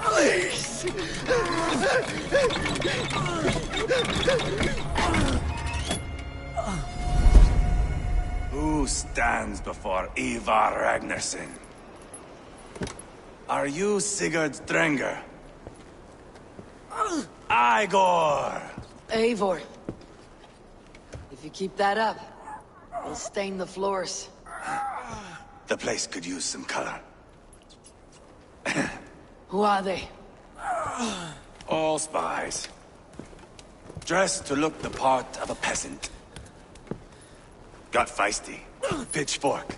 Please! Who stands before Ivar Ragnarsson? Are you Sigurd Drenger? Igor! Eivor. If you keep that up, it'll stain the floors. The place could use some color. Who are they? All spies. Dressed to look the part of a peasant. Got feisty. Pitchfork.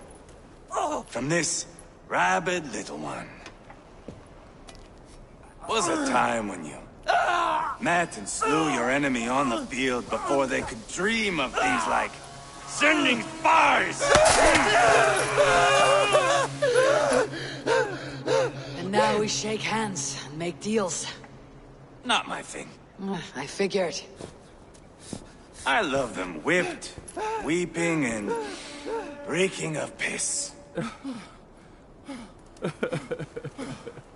From this rabid little one. Was a time when you met and slew your enemy on the field before they could dream of things like sending spies! And now we shake hands and make deals. Not my thing. I figured. I love them whipped, weeping, and reeking of piss.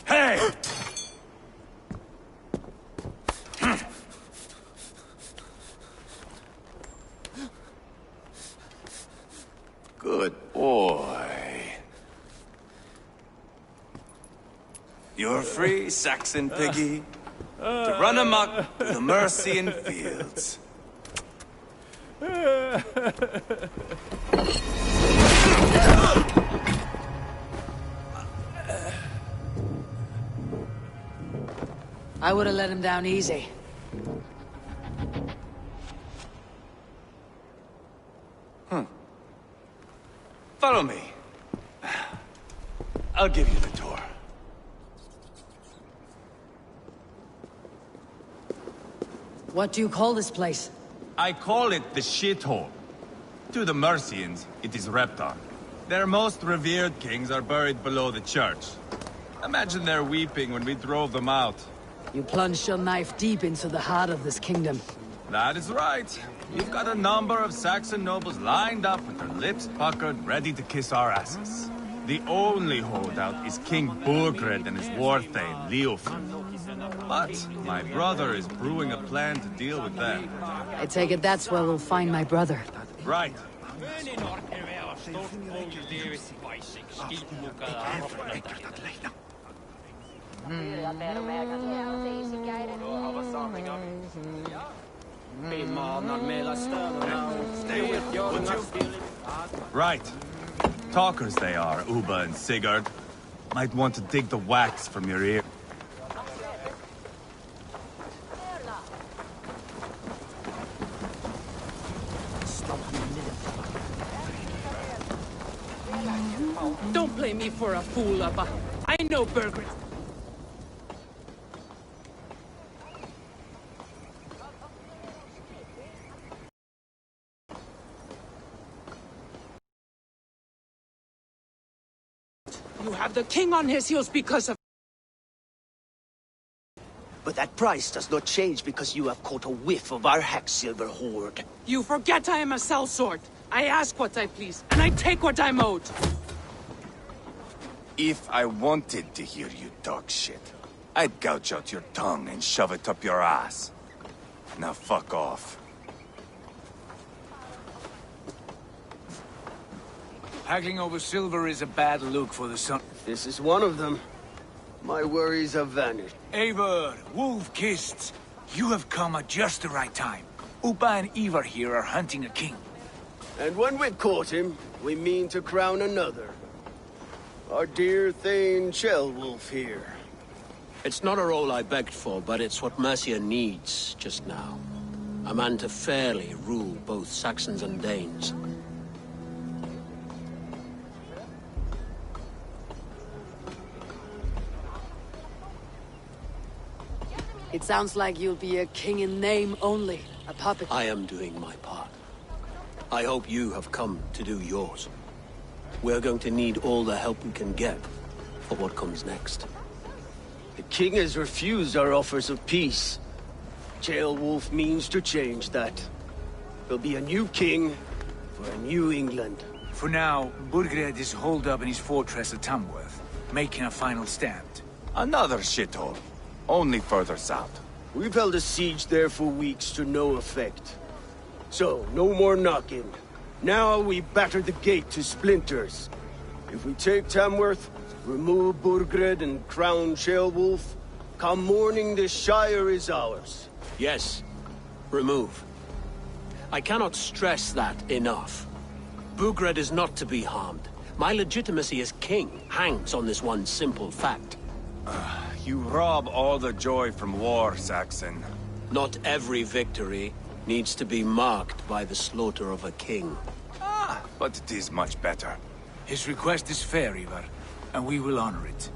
Hey! Good boy. You're free, Saxon piggy, to run amok through the Mercian fields. I would have let him down easy. Follow me. I'll give you the tour. What do you call this place? I call it the shithole. To the Mercians, it is Reptar. Their most revered kings are buried below the church. Imagine their weeping when we drove them out. You plunged your knife deep into the heart of this kingdom. That is right. You've got a number of Saxon nobles lined up with their lips puckered, ready to kiss our asses. The only holdout is King Burgred and his war thane, Leofur. But my brother is brewing a plan to deal with them. I take it that's where we'll find my brother. Right. Right. Talkers they are, Uba and Sigurd. Might want to dig the wax from your ear. Don't play me for a fool, Abba. I know Burgred. You have the king on his heels because of... But that price does not change because you have caught a whiff of our Hacksilver hoard. You forget I am a sellsword. I ask what I please, and I take what I'm owed. If I wanted to hear you talk shit, I'd gouge out your tongue and shove it up your ass. Now fuck off. Haggling over silver is a bad look for the sun. This is one of them. My worries have vanished. Eivor, Wolf-Kissed, you have come at just the right time. Upa and Ivar here are hunting a king. And when we've caught him, we mean to crown another. Our dear Thane Ceolwulf here. It's not a role I begged for, but it's what Mercia needs just now. A man to fairly rule both Saxons and Danes. It sounds like you'll be a king in name only, a puppet. I am doing my part. I hope you have come to do yours. We're going to need all the help we can get for what comes next. The king has refused our offers of peace. Ceolwulf means to change that. There'll be a new king for a new England. For now, Burgred is holed up in his fortress at Tamworth. making a final stand. Another shithole. Only further south. We've held a siege there for weeks to no effect. So, no more knocking. Now we batter the gate to splinters. If we take Tamworth, remove Burgred and crown Ceolwulf, come morning the Shire is ours. Yes. Remove. I cannot stress that enough. Bugred is not to be harmed. My legitimacy as king hangs on this one simple fact. You rob all the joy from war, Saxon. Not every victory needs to be marked by the slaughter of a king. But it is much better. His request is fair, Ivar, and we will honor it.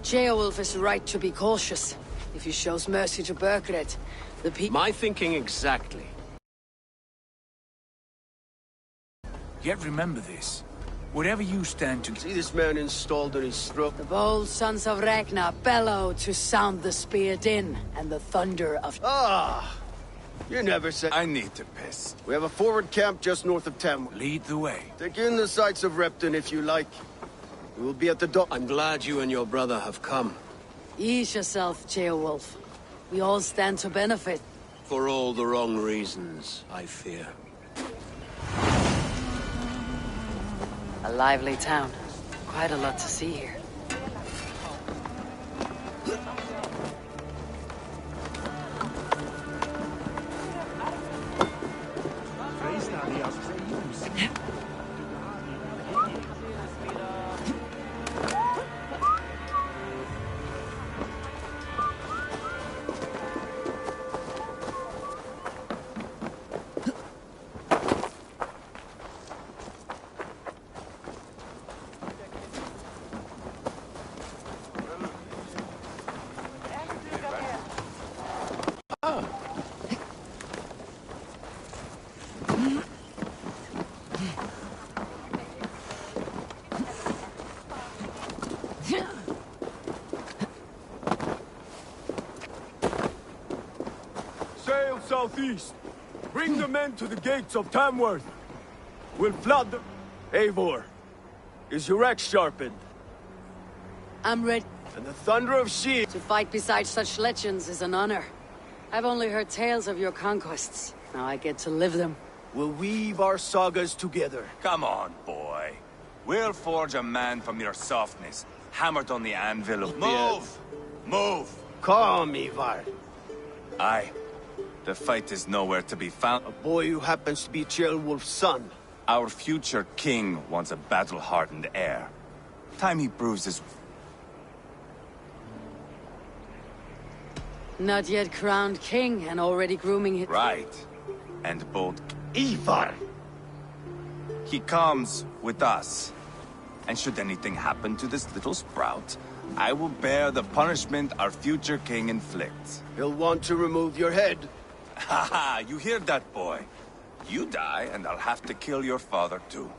Ceolwulf is right to be cautious. If he shows mercy to Burgred, the people... My thinking exactly. Yet remember this. Whatever you stand to... See this man installed on his throne? The bold sons of Ragnar bellow to sound the spear din and the thunder of... Ah! You never said... I need to piss. We have a forward camp just north of Tamworth. Lead the way. Take in the sights of Repton if you like. We will be at the dock. I'm glad you and your brother have come. Ease yourself, Ceolwulf. We all stand to benefit. For all the wrong reasons, I fear. A lively town. Quite a lot to see here. Sail southeast. Bring the men to the gates of Tamworth. We'll flood them. Eivor, is your axe sharpened? I'm ready. And the thunder of shields. To fight beside such legends is an honor. I've only heard tales of your conquests. Now I get to live them. We'll weave our sagas together. Come on, boy. We'll forge a man from your softness, hammered on the anvil of... Move! Move! Calm, Ivar. Aye. The fight is nowhere to be found. A boy who happens to be Ceolwulf's son. Our future king wants a battle-hardened heir. Time he proves his... Not yet crowned king and already grooming his... Right. And bold... Ivar! He comes with us. And should anything happen to this little sprout, I will bear the punishment our future king inflicts. He'll want to remove your head. Haha, you hear that, boy? You die, and I'll have to kill your father, too.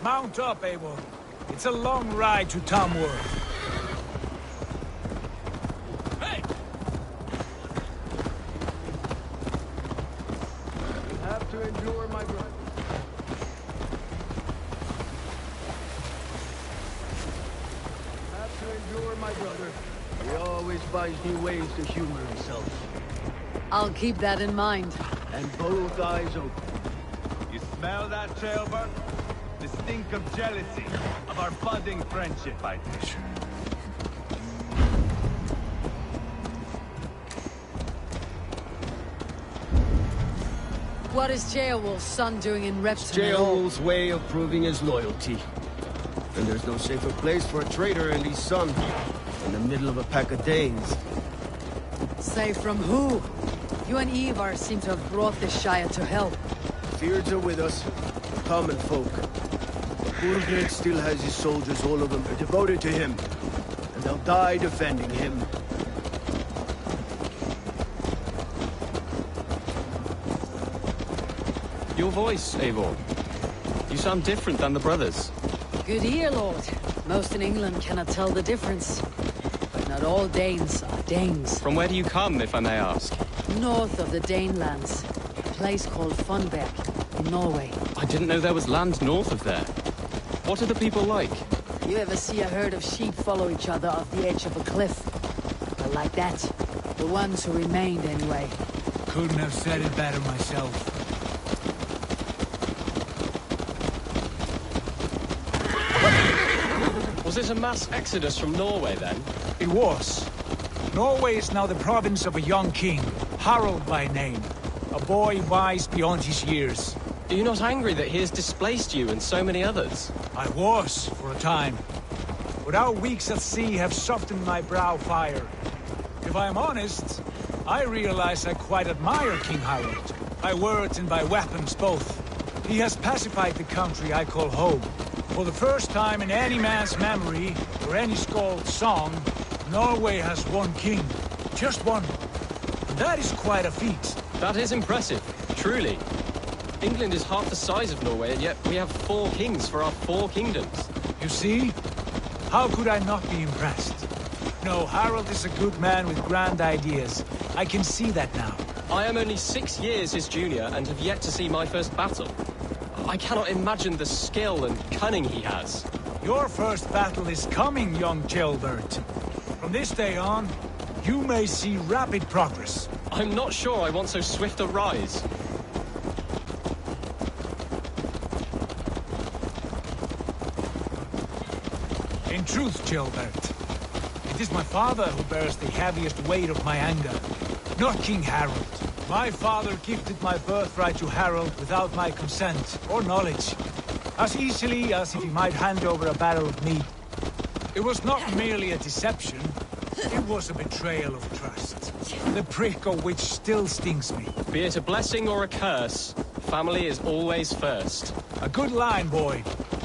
Mount up, Eivor. It's a long ride to Tamworth. Hey! Have to endure, my brother. Have to endure, my brother. He always finds new ways to humor himself. I'll keep that in mind. And both eyes open. You smell that, Ceolbert? The stink of jealousy, of our budding friendship, I think. What is Ceolwulf's son doing in Repton at all? Ceolwulf's way of proving his loyalty. And there's no safer place for a traitor and his son. In the middle of a pack of Danes. Safe from who? You and Ivar seem to have brought this Shire to hell. Fears are with us, the common folk. Burgred still has his soldiers, all of them are devoted to him. And they'll die defending him. Your voice, Eivor. You sound different than the brothers. Good ear, Lord. Most in England cannot tell the difference. But not all Danes are Danes. From where do you come, if I may ask? North of the Danelands. A place called Funberg, in Norway. I didn't know there was land north of there. What are the people like? You ever see a herd of sheep follow each other off the edge of a cliff? Well, like that. The ones who remained, anyway. Couldn't have said it better myself. Was it a mass exodus from Norway, then? It was. Norway is now the province of a young king, Harald by name. A boy wise beyond his years. Are you not angry that he has displaced you and so many others? I was, for a time. But our weeks at sea have softened my brow fire. If I am honest, I realize I quite admire King Harald. By words and by weapons both. He has pacified the country I call home. For the first time in any man's memory, or any skald's song, Norway has one king. Just one. And that is quite a feat. That is impressive, truly. England is half the size of Norway, and yet we have 4 kings for our 4 kingdoms. You see? How could I not be impressed? No, Harald is a good man with grand ideas. I can see that now. I am only 6 years his junior, and have yet to see my first battle. I cannot imagine the skill and cunning he has. Your first battle is coming, young Gilbert. From this day on, you may see rapid progress. I'm not sure I want so swift a rise. In truth, Gilbert, it is my father who bears the heaviest weight of my anger, not King Harald. My father gifted my birthright to Harald without my consent or knowledge, as easily as if he might hand over a barrel of meat. It was not merely a deception, it was a betrayal of trust, the prick of which still stings me. Be it a blessing or a curse, family is always first. A good line, boy.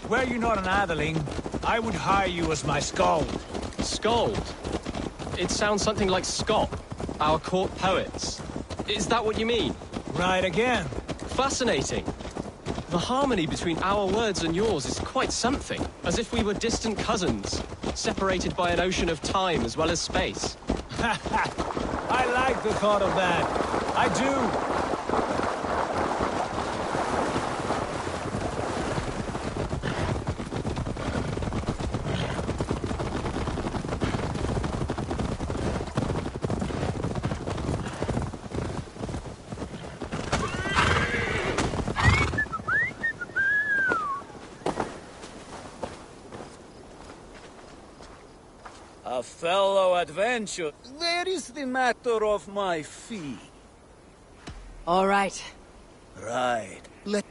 Were you not an atheling, I would hire you as my skald. Skald? It sounds something like Scott, our court poets. Is that what you mean? Right again. Fascinating. The harmony between our words and yours is quite something. As if we were distant cousins, separated by an ocean of time as well as space. I like the thought of that. I do. A fellow adventure. Where is the matter of my fee? All right. Right. Let...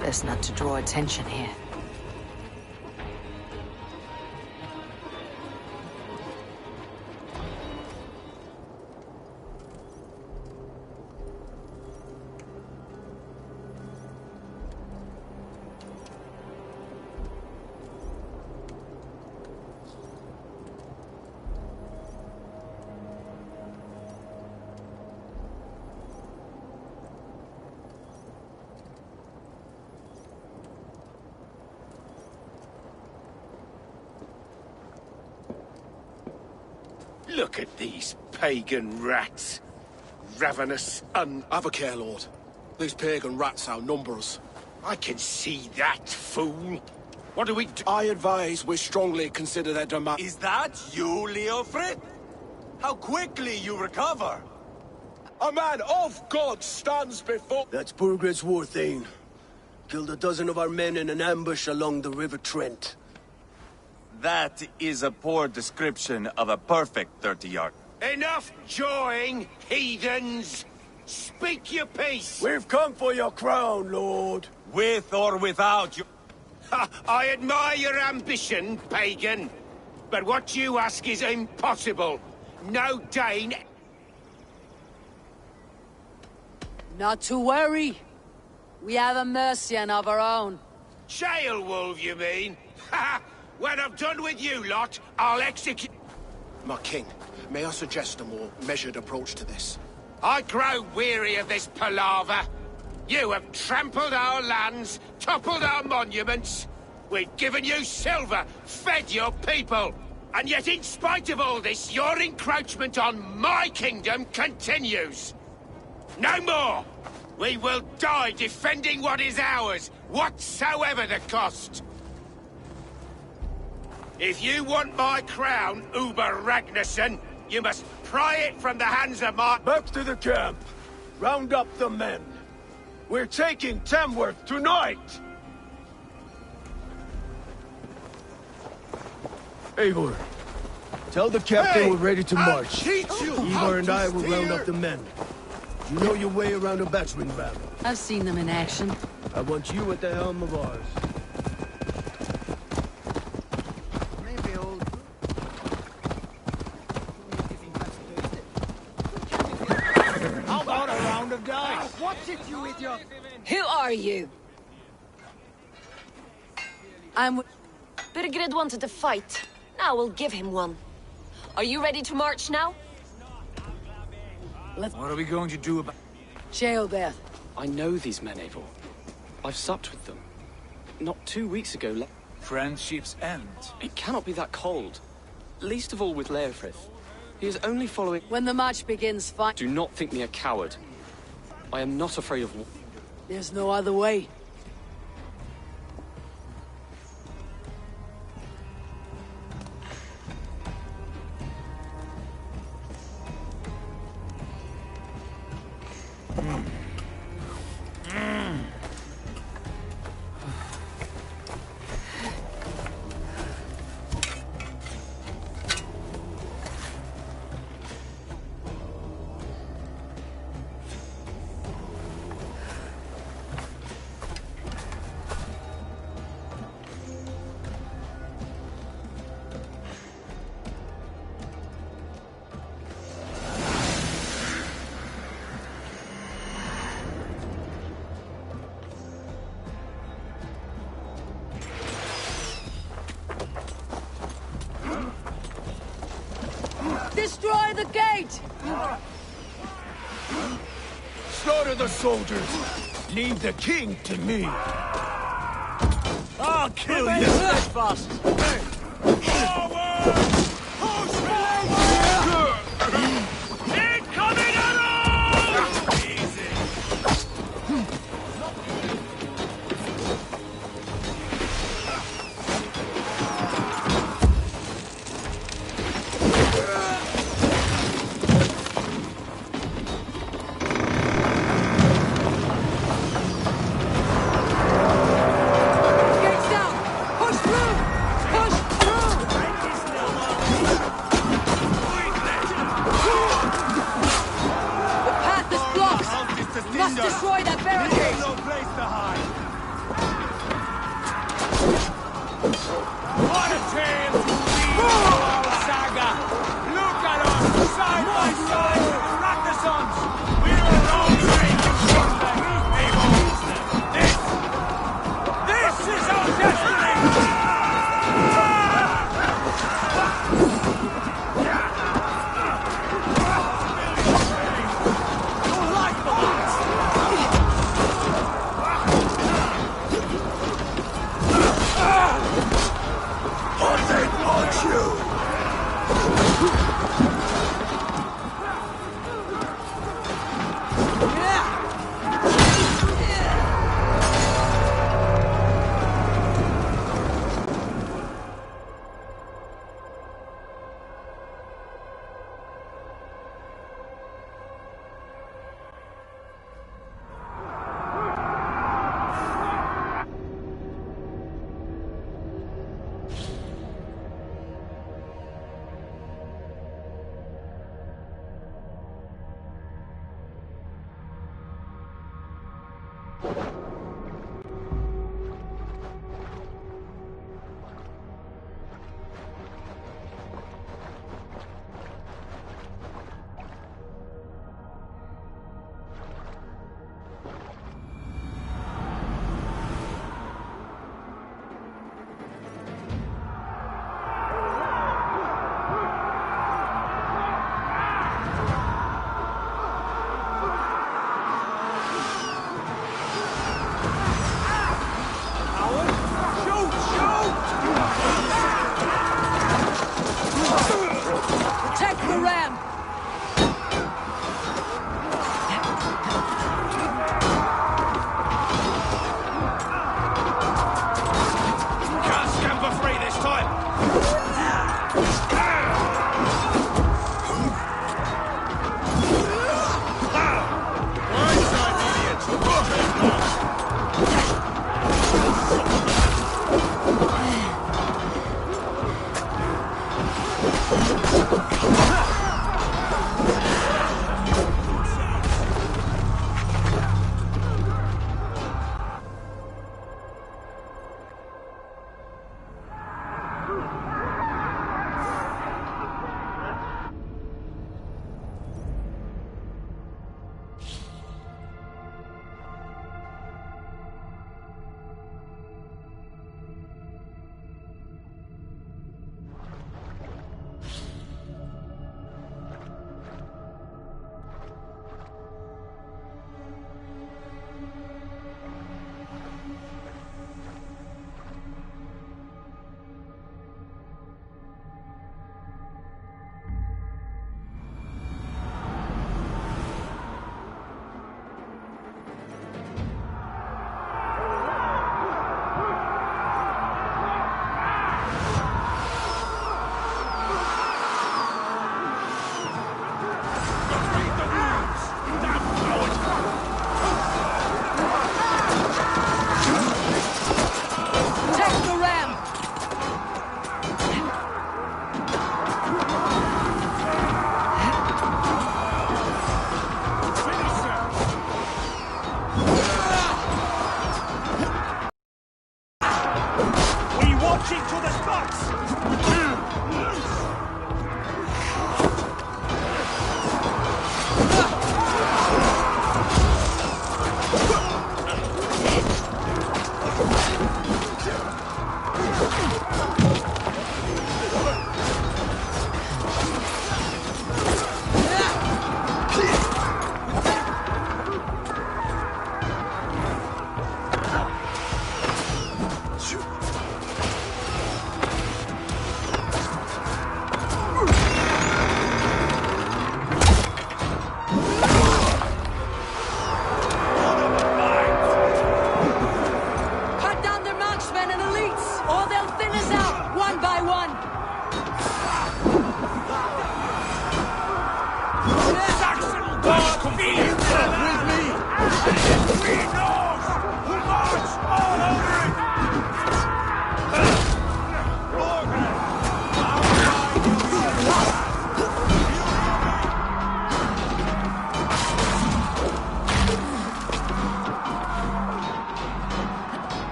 Best not to draw attention here. Look at these pagan rats. Ravenous, Have a care, Lord. These pagan rats outnumber us. I can see that, fool. What do we do? I advise we strongly consider their demand. Is that you, Leofrid? How quickly you recover! A man of God stands before... That's Burgred's war thane. Killed a dozen of our men in an ambush along the River Trent. That is a poor description of a perfect 30-yard. Enough jawing, heathens! Speak your piece! We've come for your crown, Lord. With or without you. Ha! I admire your ambition, pagan. But what you ask is impossible. No Dane... Not to worry. We have a Mercian of our own. Jail wolf, you mean? Ha! When I'm done with you lot, I'll execute... My king, may I suggest a more measured approach to this? I grow weary of this palaver. You have trampled our lands, toppled our monuments. We've given you silver, fed your people. And yet in spite of all this, your encroachment on my kingdom continues. No more! We will die defending what is ours, whatsoever the cost. If you want my crown, Uber Ragnarsson, you must pry it from the hands of my... Back to the camp. Round up the men. We're taking Tamworth tonight! Eivor, tell the captain we're ready to march. Eivor and I will round up the men. You know your way around a battering ram. I've seen them in action. I want you at the helm of ours. How about a round of dice? What's it, you idiot? Who are you? I'm... Burgred wanted to fight. Now we'll give him one. Are you ready to march now? What are we going to do about... Jail there. I know these men, Eivor. I've supped with them. Not 2 weeks ago. Friendship's end? It cannot be that cold. Least of all with Leofrith. He is only following... When the march begins, fight. Do not think me a coward. I am not afraid of... There's no other way. Destroy the gate! Slaughter the soldiers! Leave the king to me! I'll kill you! Fast! Incoming arrows! Easy. Gates down! Push through! Push through! Protect the ram! Can't stand for free this time!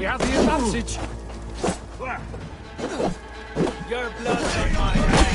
We have the advantage. Your blood's on my hands.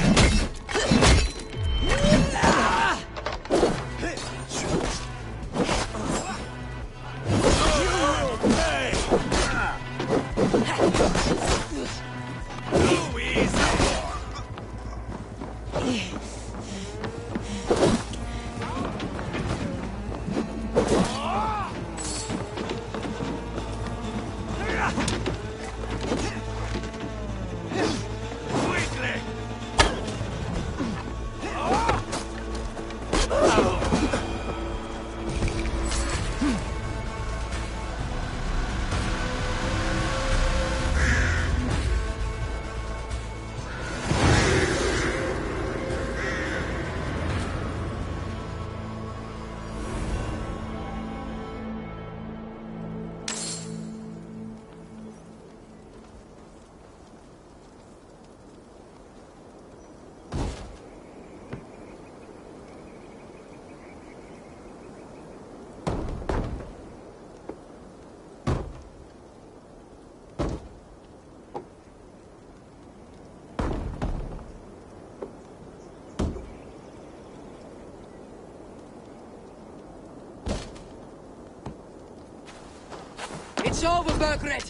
It's over, Burgred.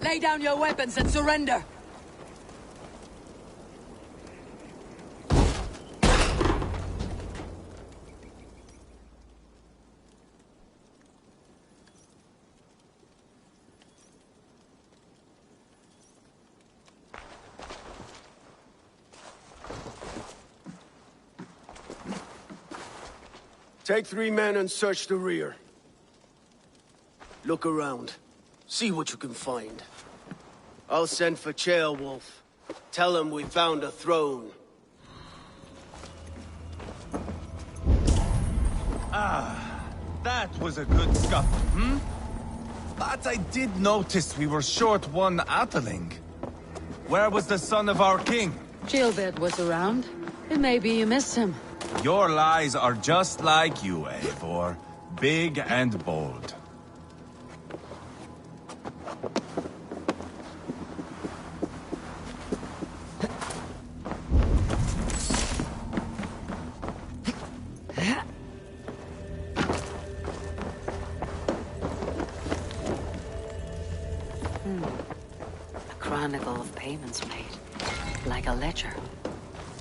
Lay down your weapons and surrender. Take 3 men and search the rear. Look around. See what you can find. I'll send for Chaelwolf. Tell him we found a throne. That was a good scuffle, But I did notice we were short one Atheling. Where was the son of our king? Gilbert was around. And maybe you missed him. Your lies are just like you, Eivor. Big and bold. A chronicle of payments made. Like a ledger.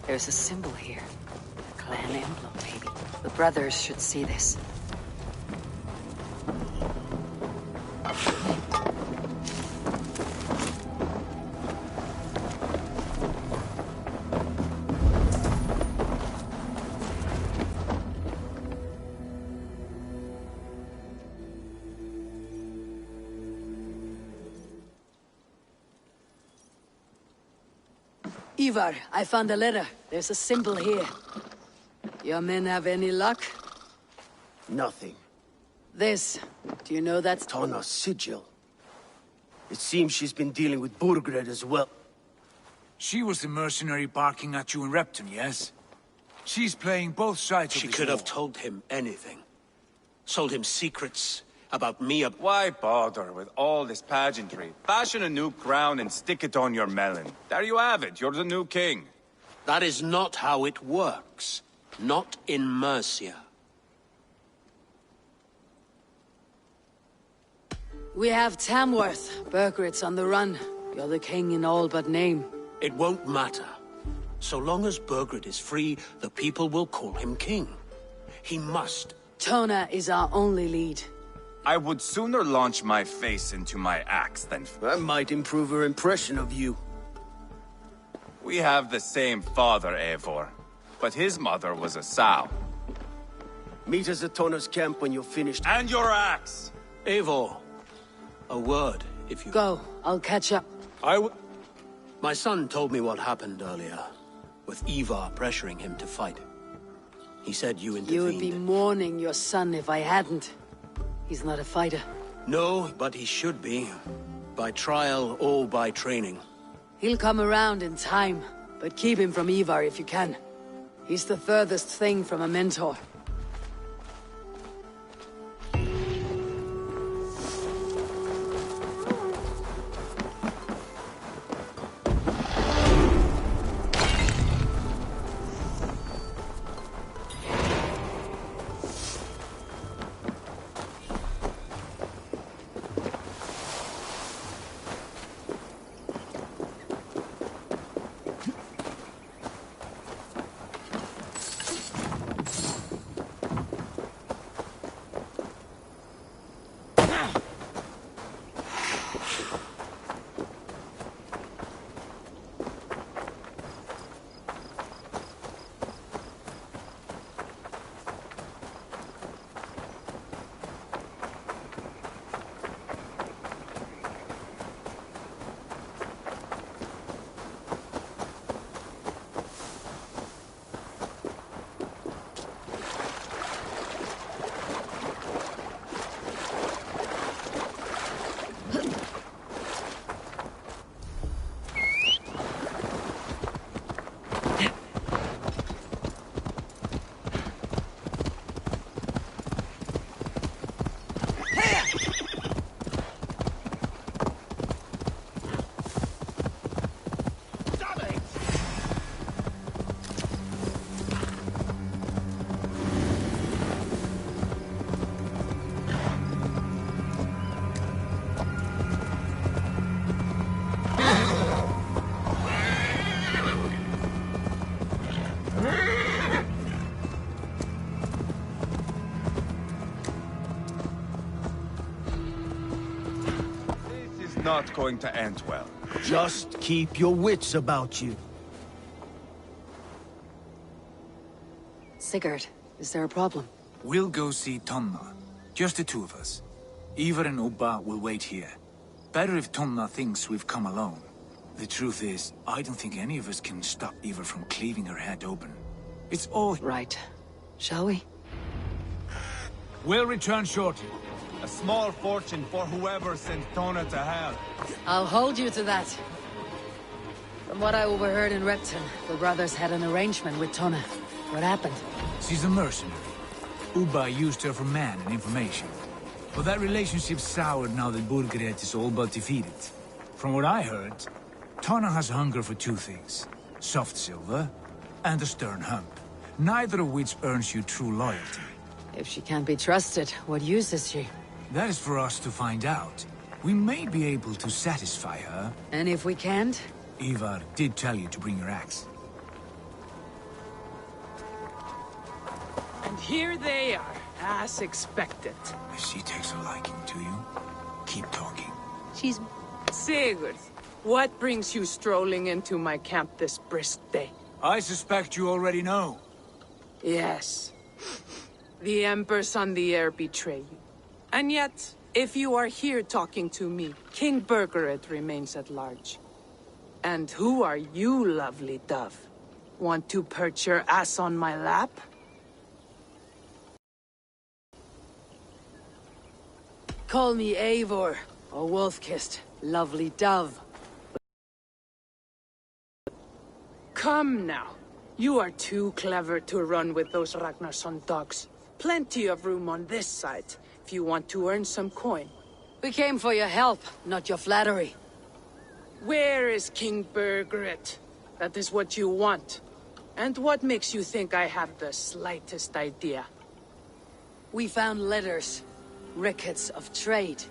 There's a symbol here. A clan emblem, maybe. The brothers should see this. Ivar, I found a letter. There's a symbol here. Your men have any luck? Nothing. This. Do you know that's... Tana's sigil. It seems she's been dealing with Burgred as well. She was the mercenary barking at you in Repton, yes? She's playing both sides of She this could have war. told him anything. Sold him secrets about me. Why bother with all this pageantry? Fashion a new crown and stick it on your melon. There you have it, you're the new king. That is not how it works. Not in Mercia. We have Tamworth. Burgred's on the run. You're the king in all but name. It won't matter. So long as Burgred is free, the people will call him king. He must. Tona is our only lead. I would sooner launch my face into my axe than... That might improve her impression of you. We have the same father, Eivor. But his mother was a sow. Meet us at Tona's camp when you're finished. And your axe! Eivor, a word, if you... Go. I'll catch up. My son told me what happened earlier, with Ivar pressuring him to fight. He said you intervened. You would be mourning your son if I hadn't. He's not a fighter. No, but he should be. By trial or by training. He'll come around in time, but keep him from Ivar if you can. He's the furthest thing from a mentor. not going to end well. Just keep your wits about you. Sigurd, is there a problem? We'll go see Tonna. Just the two of us. Ivar and Ubba will wait here. Better if Tonna thinks we've come alone. The truth is, I don't think any of us can stop Ivar from cleaving her head open. It's all... Right. Shall we? We'll return shortly. A small fortune for whoever sent Tona to hell. I'll hold you to that. From what I overheard in Repton, the brothers had an arrangement with Tonna. What happened? She's a mercenary. Ubba used her for man and information. But that relationship soured now that Burgred is all but defeated. From what I heard, Tonna has hunger for two things. Soft silver and a stern hump. Neither of which earns you true loyalty. If she can't be trusted, what use is she? That is for us to find out. We may be able to satisfy her. And if we can't? Ivar did tell you to bring your axe. And here they are, as expected. If she takes a liking to you, keep talking. She's... Sigurd, what brings you strolling into my camp this brisk day? I suspect you already know. Yes. The Emperor's on the air betray you. And yet, if you are here talking to me, King Burgred remains at large. And who are you, lovely dove? Want to perch your ass on my lap? Call me Eivor, or Wolf-Kissed, lovely dove. Come now. You are too clever to run with those Ragnarsson dogs. Plenty of room on this side, if you want to earn some coin. We came for your help, not your flattery. Where is King Burgred? That is what you want. And what makes you think I have the slightest idea? We found letters. Records of trade.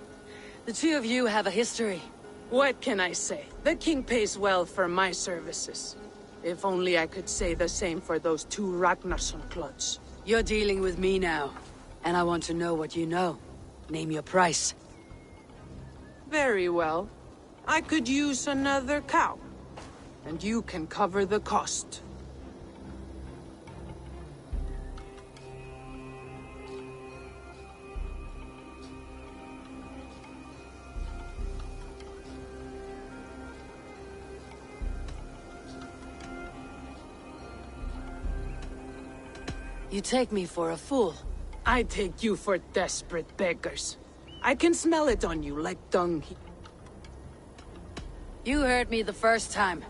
The two of you have a history. What can I say? The king pays well for my services. If only I could say the same for those two Ragnarsson clods. You're dealing with me now, and I want to know what you know. Name your price. Very well. I could use another cow. And you can cover the cost. You take me for a fool. I take you for desperate beggars. I can smell it on you like dung. You heard me the first time,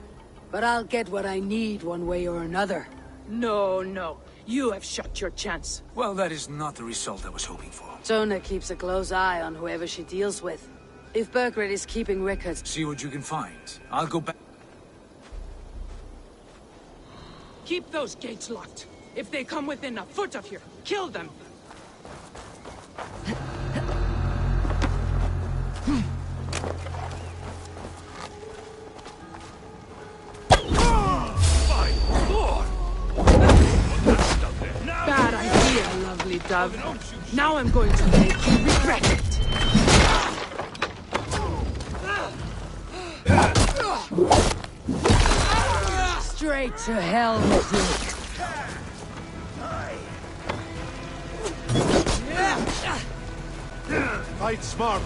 but I'll get what I need one way or another. No, no. You have shot your chance. Well, that is not the result I was hoping for. Tona keeps a close eye on whoever she deals with. If Burgred is keeping records... See what you can find. I'll go back... Keep those gates locked. If they come within a foot of here, kill them! Bad idea, lovely dove. Now I'm going to make you regret it. Straight to hell with you. Fight smart.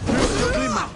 Use your glimmer.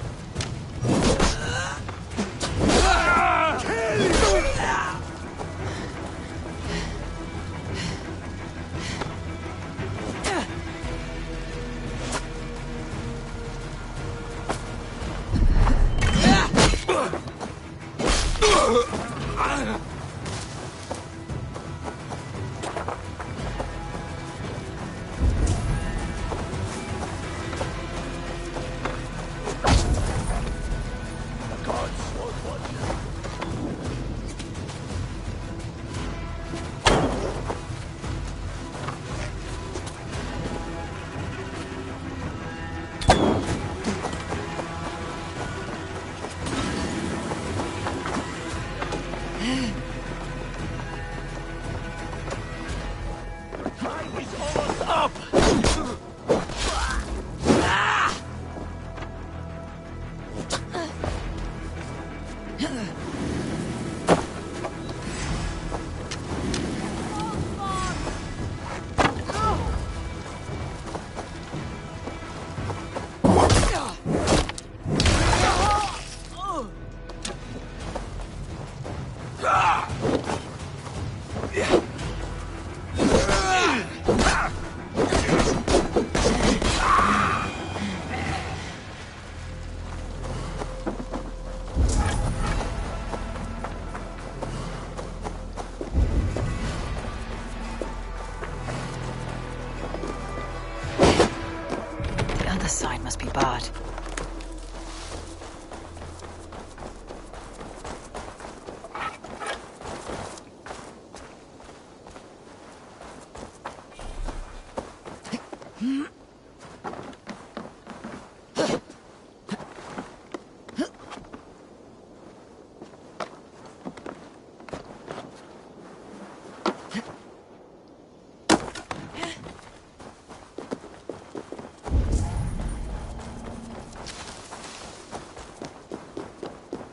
The other side must be barred.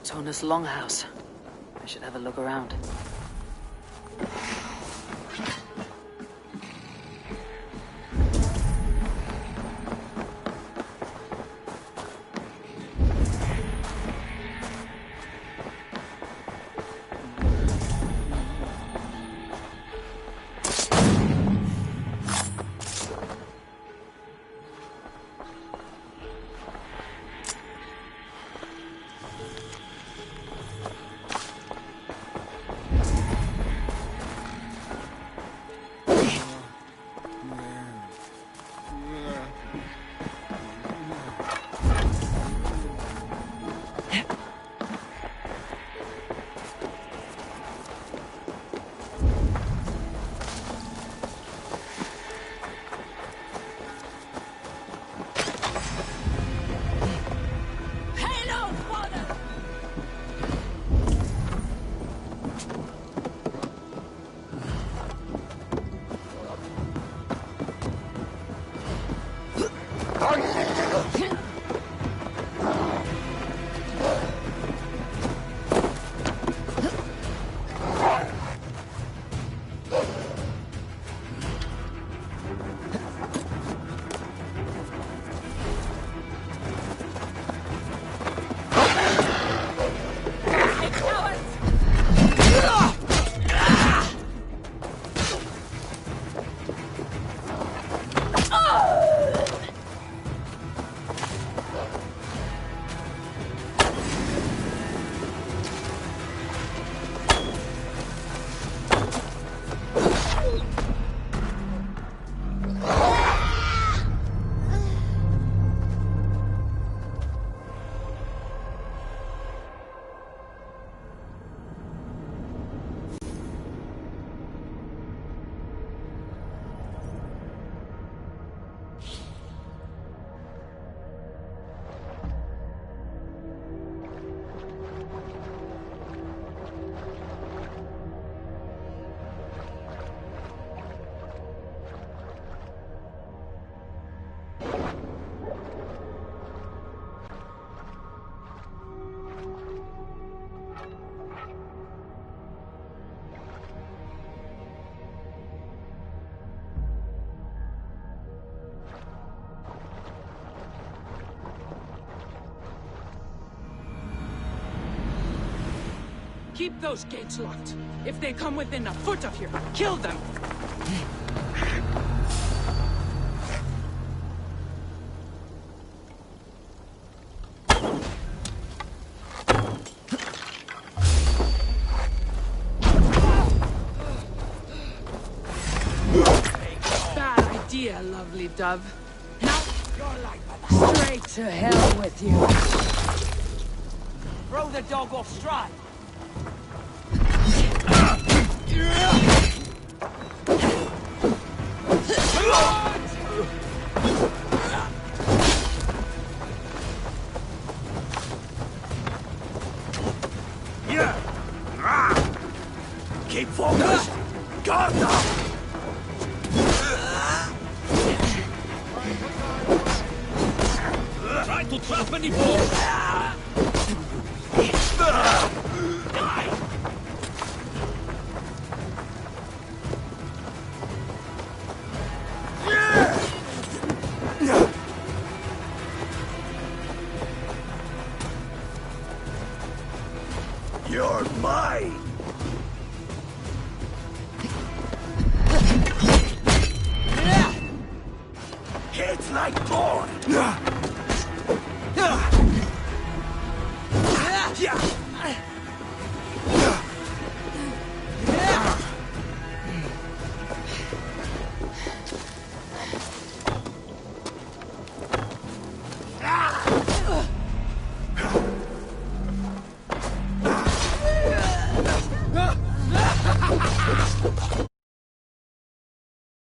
Tona's longhouse. I should have a look around. Keep those gates locked. If they come within a foot of here, kill them! Bad idea, lovely dove. Now, straight to hell with you. Throw the dog off stride. Keep focused! Guard up! Try to trap any foe! You're mine! Hits like corn!